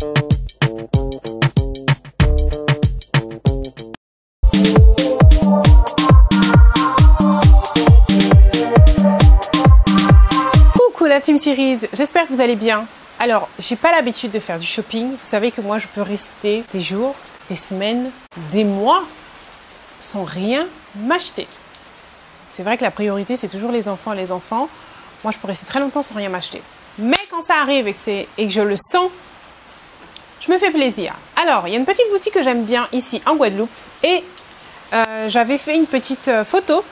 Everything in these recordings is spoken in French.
Coucou la Team Series, j'espère que vous allez bien. Alors, j'ai pas l'habitude de faire du shopping. Vous savez que moi, je peux rester des jours, des semaines, des mois sans rien m'acheter. C'est vrai que la priorité, c'est toujours les enfants. Les enfants, moi, je peux rester très longtemps sans rien m'acheter. Mais quand ça arrive et que je le sens, je me fais plaisir. Alors, il y a une petite boutique que j'aime bien ici en Guadeloupe. Et j'avais fait une petite photo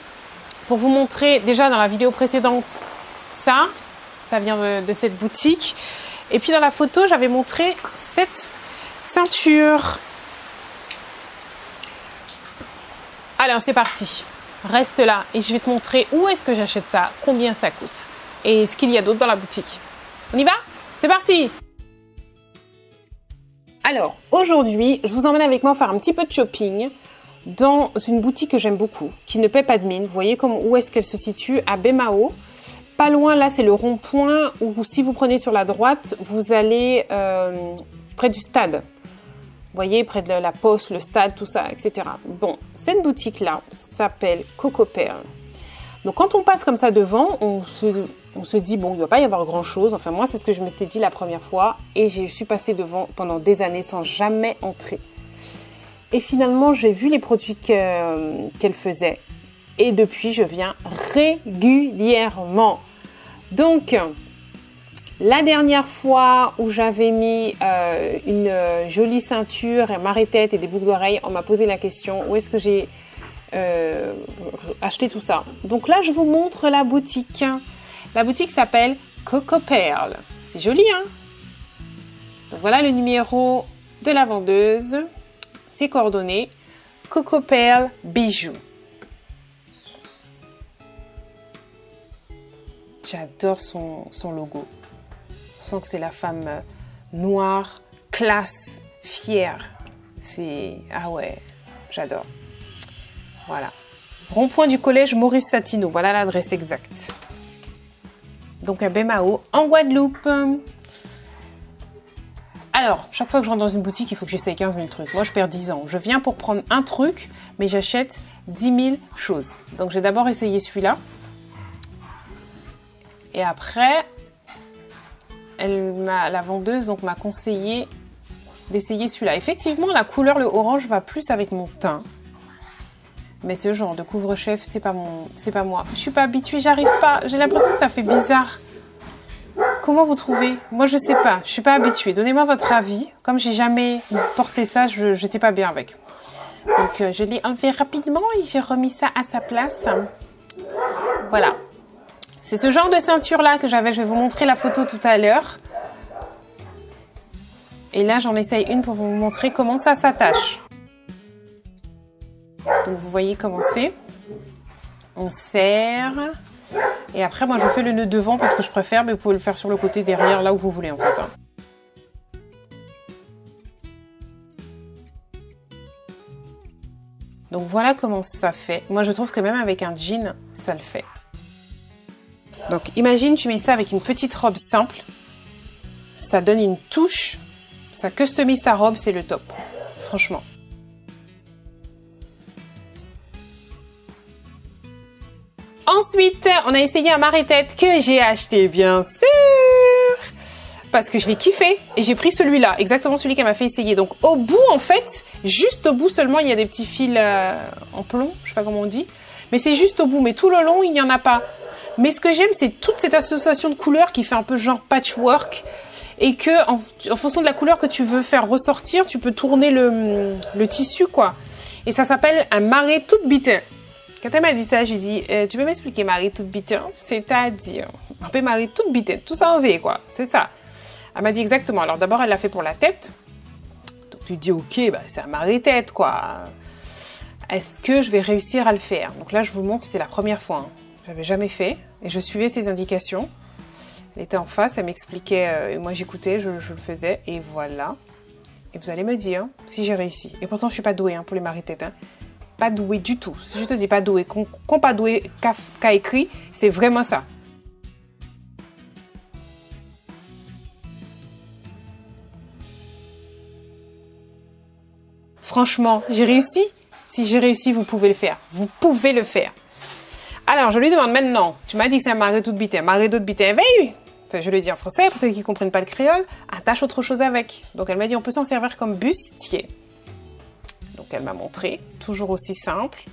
pour vous montrer déjà dans la vidéo précédente ça vient de cette boutique. Et puis dans la photo, j'avais montré cette ceinture. Alors c'est parti, reste là et je vais te montrer où est-ce que j'achète ça, combien ça coûte et ce qu'il y a d'autre dans la boutique. On y va? C'est parti! Alors aujourd'hui, je vous emmène avec moi faire un petit peu de shopping dans une boutique que j'aime beaucoup, qui ne paie pas de mine. Vous voyez où est-ce qu'elle se situe? À Baie-Mahault. Pas loin, là, c'est le rond-point où si vous prenez sur la droite, vous allez près du stade. Vous voyez, près de la poste, le stade, tout ça, etc. Bon, cette boutique-là s'appelle Coco Pearl. Donc, quand on passe comme ça devant, on se dit, bon, il ne doit pas y avoir grand-chose. Enfin, moi, c'est ce que je me suis dit la première fois. Et je suis passée devant pendant des années sans jamais entrer. Et finalement, j'ai vu les produits qu'elle faisait. Et depuis, je viens régulièrement. Donc, la dernière fois où j'avais mis une jolie ceinture, un marée-tête et des boucles d'oreilles, on m'a posé la question où est-ce que j'ai acheté tout ça. Donc là, je vous montre la boutique. La boutique s'appelle Coco Pearl. C'est joli, hein? Donc voilà le numéro de la vendeuse. Ses coordonnées. Coco Pearl Bijoux. J'adore son logo. On sent que c'est la femme noire, classe, fière. C'est... Ah ouais, j'adore. Voilà. Rond-point du collège Maurice Satineau. Voilà l'adresse exacte. Donc à Baie-Mahault, en Guadeloupe. Alors, chaque fois que je rentre dans une boutique, il faut que j'essaye 15 000 trucs. Moi, je perds 10 ans. Je viens pour prendre un truc, mais j'achète 10 000 choses. Donc, j'ai d'abord essayé celui-là. Et après, la vendeuse m'a conseillé d'essayer celui-là. Effectivement, la couleur, le orange, va plus avec mon teint. Mais ce genre de couvre-chef, c'est pas moi. Je suis pas habituée, j'arrive pas. J'ai l'impression que ça fait bizarre. Comment vous trouvez? Moi, je sais pas. Je suis pas habituée. Donnez-moi votre avis. Comme j'ai jamais porté ça, je n'étais pas bien avec. Donc, je l'ai enlevé rapidement et j'ai remis ça à sa place. Voilà. C'est ce genre de ceinture-là que j'avais. Je vais vous montrer la photo tout à l'heure. Et là, j'en essaye une pour vous montrer comment ça s'attache. Donc, vous voyez comment c'est. On serre. Et après, moi, je fais le nœud devant parce que je préfère. Mais vous pouvez le faire sur le côté derrière, là où vous voulez, en fait. Donc, voilà comment ça fait. Moi, je trouve que même avec un jean, ça le fait. Donc, imagine, tu mets ça avec une petite robe simple. Ça donne une touche. Ça customise ta robe, c'est le top. Franchement. Ensuite, on a essayé un marée-tête que j'ai acheté, bien sûr. Parce que je l'ai kiffé. Et j'ai pris celui-là, exactement celui qu'elle m'a fait essayer. Donc, au bout, en fait, juste au bout seulement, il y a des petits fils en plomb. Je sais pas comment on dit. Mais c'est juste au bout. Mais tout le long, il n'y en a pas. Mais ce que j'aime, c'est toute cette association de couleurs qui fait un peu genre patchwork. Et que, en fonction de la couleur que tu veux faire ressortir, tu peux tourner le tissu, quoi. Et ça s'appelle un marée toute bitin. Quand elle m'a dit ça, j'ai dit, tu peux m'expliquer marée toute bitin? C'est-à-dire, un peu marée toute bitin, tout ça en V, quoi. C'est ça. Elle m'a dit exactement. Alors d'abord, elle l'a fait pour la tête. Donc tu te dis, ok, bah, c'est un marée-tête, quoi. Est-ce que je vais réussir à le faire? Donc là, je vous montre, c'était la première fois. Hein. Je n'avais jamais fait. Et je suivais ses indications. Elle était en face, elle m'expliquait, et moi j'écoutais, je le faisais, et voilà. Et vous allez me dire si j'ai réussi. Et pourtant, je ne suis pas douée hein, pour les marées-têtes. Hein. Pas douée du tout. Si je te dis pas douée, qu'on pas douée qu'a écrit, c'est vraiment ça. Franchement, j'ai réussi. Si j'ai réussi, vous pouvez le faire. Vous pouvez le faire. Alors, je lui demande maintenant, tu m'as dit que c'est un marteau de bitin. Marteau de bitin, veille. Enfin, je le dis en français, pour ceux qui ne comprennent pas le créole, attache autre chose avec. Donc, elle m'a dit, on peut s'en servir comme bustier. Donc, elle m'a montré, toujours aussi simple.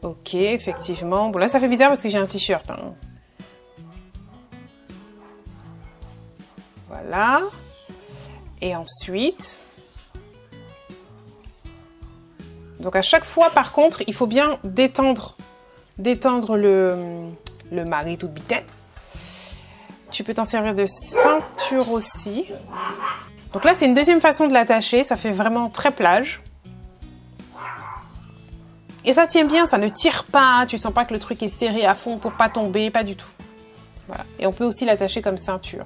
Ok, effectivement. Bon, là, ça fait bizarre parce que j'ai un t-shirt. Hein. Voilà. Et ensuite... Donc, à chaque fois, par contre, il faut bien détendre le marteau de bitin. Tu peux t'en servir de ceinture aussi. Donc là, c'est une deuxième façon de l'attacher. Ça fait vraiment très plage. Et ça tient bien, ça ne tire pas. Tu sens pas que le truc est serré à fond pour pas tomber, pas du tout. Voilà. Et on peut aussi l'attacher comme ceinture.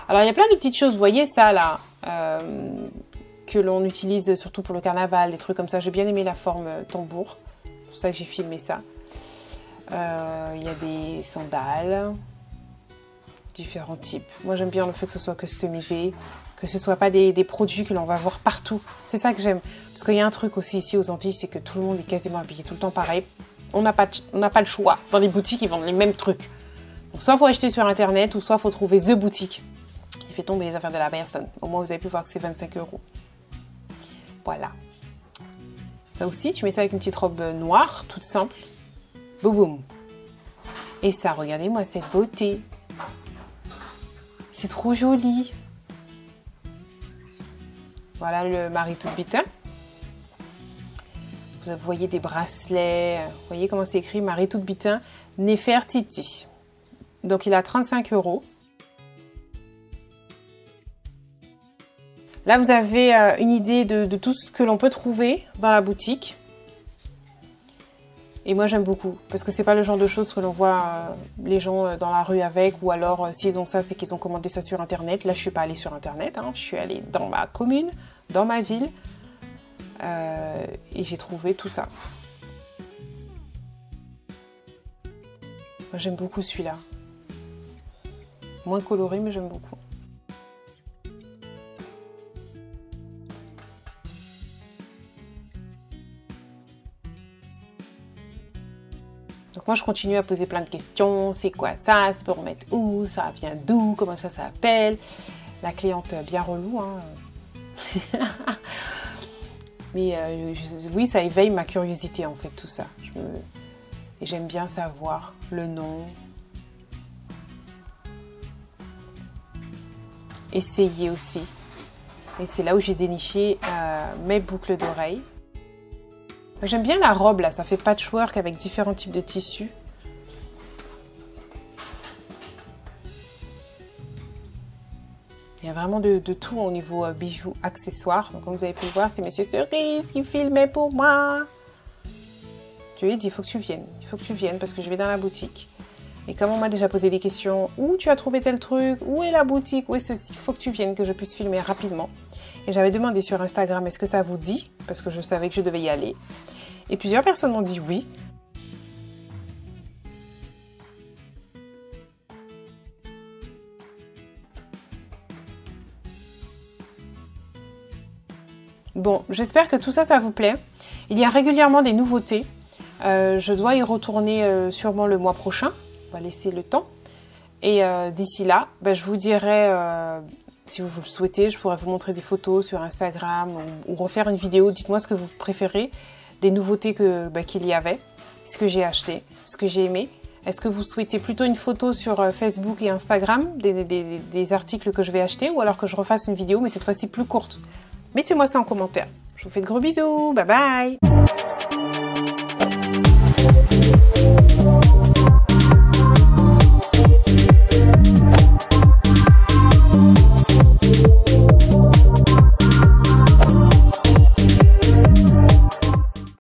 Alors, il y a plein de petites choses, vous voyez ça là, que l'on utilise surtout pour le carnaval, des trucs comme ça. J'ai bien aimé la forme tambour, c'est pour ça que j'ai filmé ça. Il y a des sandales, différents types. Moi, j'aime bien le fait que ce soit customisé, que ce ne soit pas des produits que l'on va voir partout. C'est ça que j'aime. Parce qu'il y a un truc aussi ici aux Antilles, c'est que tout le monde est quasiment habillé tout le temps pareil. On n'a pas le choix. Dans les boutiques, ils vendent les mêmes trucs. Donc, soit il faut acheter sur Internet, ou soit il faut trouver The Boutique. Il fait tomber les affaires de la personne. Au moins, vous avez pu voir que c'est 25 €. Voilà. Ça aussi, tu mets ça avec une petite robe noire, toute simple. Boum boum. Et ça, regardez-moi cette beauté. C'est trop joli. Voilà le marteau de bitin. Vous voyez des bracelets. Vous voyez comment c'est écrit, marteau de bitin Nefertiti. Donc, il a 35 €. Là, vous avez une idée de tout ce que l'on peut trouver dans la boutique. Et moi, j'aime beaucoup. Parce que c'est pas le genre de choses que l'on voit les gens dans la rue avec. Ou alors, s'ils ont ça, c'est qu'ils ont commandé ça sur Internet. Là, je suis pas allée sur Internet. Hein. Je suis allée dans ma commune, dans ma ville. Et j'ai trouvé tout ça. Moi, j'aime beaucoup celui-là. Moins coloré, mais j'aime beaucoup. Donc moi, je continue à poser plein de questions. C'est quoi ça? C'est pour mettre où? Ça vient d'où? Comment ça s'appelle? La cliente bien relou. Hein. Mais oui, ça éveille ma curiosité, en fait, tout ça. Et j'aime bien savoir le nom. Essayer aussi. Et c'est là où j'ai déniché mes boucles d'oreilles. J'aime bien la robe là, ça fait patchwork avec différents types de tissus. Il y a vraiment de tout au niveau bijoux, accessoires. Donc comme vous avez pu le voir, c'est Monsieur Cerise qui filmait pour moi. Je lui ai dit, il faut que tu viennes. Il faut que tu viennes parce que je vais dans la boutique. Et comme on m'a déjà posé des questions, où tu as trouvé tel truc, où est la boutique, où est ceci, il faut que tu viennes, que je puisse filmer rapidement. Et j'avais demandé sur Instagram, est-ce que ça vous dit? Parce que je savais que je devais y aller. Et plusieurs personnes m'ont dit oui. Bon, j'espère que tout ça, ça vous plaît. Il y a régulièrement des nouveautés. Je dois y retourner sûrement le mois prochain. On va laisser le temps. Et d'ici là, je vous dirai, si vous le souhaitez, je pourrais vous montrer des photos sur Instagram ou refaire une vidéo. Dites-moi ce que vous préférez, des nouveautés qu'il y avait, ce que j'ai acheté, ce que j'ai aimé. Est-ce que vous souhaitez plutôt une photo sur Facebook et Instagram, des articles que je vais acheter, ou alors que je refasse une vidéo, mais cette fois-ci plus courte? Mettez-moi ça en commentaire. Je vous fais de gros bisous. Bye bye!